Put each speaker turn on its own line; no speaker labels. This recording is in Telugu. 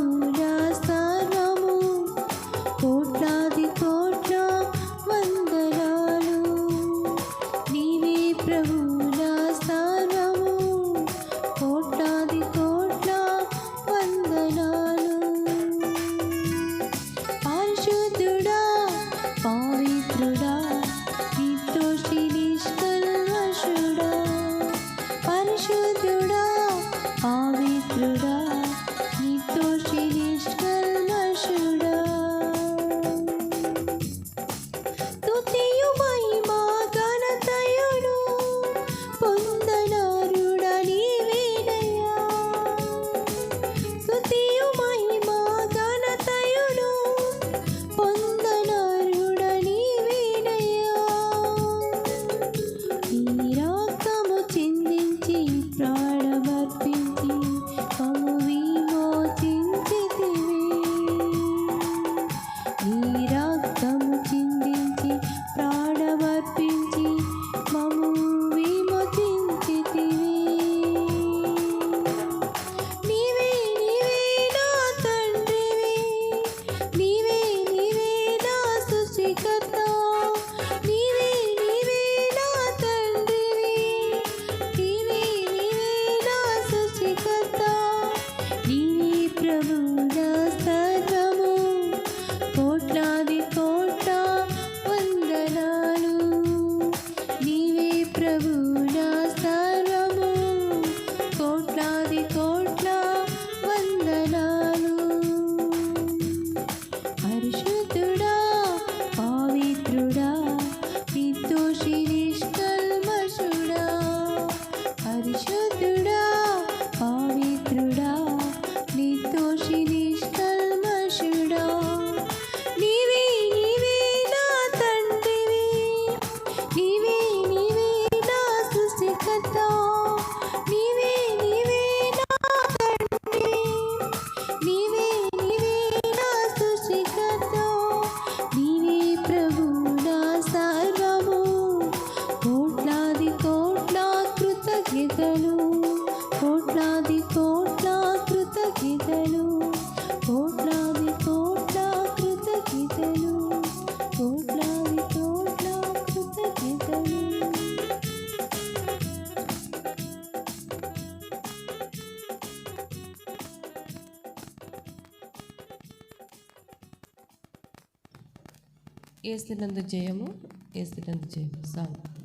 ప్రభువుల సర్వము కోట్లాది కోట్ల వందనాలు. నీవే ప్రభువుల సర్వము కోట్లాది కోట్ల వందనాలు. పరిశుద్ధుడా పవిత్రుడా నిర్దోషి నిష్కల్మషుడా. పరిశుద్ధుడా పవిత్రుడా నిర్దోషి నిష్కల్మషుడా. స్తుతియు మహిమ ఘనతయును పొందనరుడా నీవేనయ్యా. స్తుతియు మహిమ ఘనతయును పొందనరుడా నీవేనయ్యా. నీ రక్తము చిందించి ప్రాణమర్పించి మమ్ము విమోచించితివి. నీ రక్తము చిందించి ప్రాణమర్పించి మమ్ము విమోచించితివి. నీవే నీవే నా తండ్రివి, నీవే నీవే నా సృష్టికర్త. నీవే నీవే నా తండ్రివి, నీవే నీవే నా సృష్టికర్త. నీవే ప్రభువుల సర్వము కోట్లాది కోట్ల వందనాలు. నీవే ప్రభువుల సర్వము కోట్లాది కోట్ల వందనాలు. పరిశుద్ధుడా పవిత్రుడా నిర్దోషి నిష్కల్మషుడా. పరిశుద్ధుడా పవిత్రుడా నిర్దోషి నిష్కల్మషుడా. నీవే నీవే నా తండ్రివి, నీవే నీవే నా సృష్టికర్త. నీవే నీవే నా తండ్రివి, నీవే నీవే నా సృష్టికర్త. నీవే ప్రభువుల సర్వము కోట్లాది కోట్ల కృతజ్ఞతలు. కోట్లాది కోట్ల కృతజ్ఞతలు. కోట్లాది కోట్ల కృతజ్ఞతలు. కోట్లాది కోట్ల కృతజ్ఞతలు.
యేసునందు జయము, యేసునందు జయము సాంగ్.